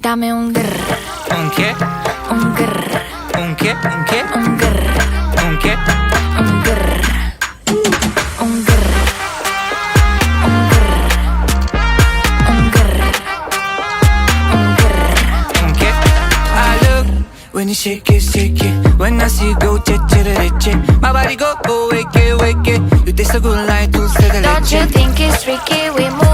Dame un grr, ¿Un qué? un grr, ¿Un qué? ¿Un qué? un grr, ¿Un qué? un grr, un grr, un grr, un grr, un grr. ¿Un qué? I look when you shake it. When I see you go, che. My body go, wake it. You taste so good like dulce de Don't you leche. think it's tricky? We move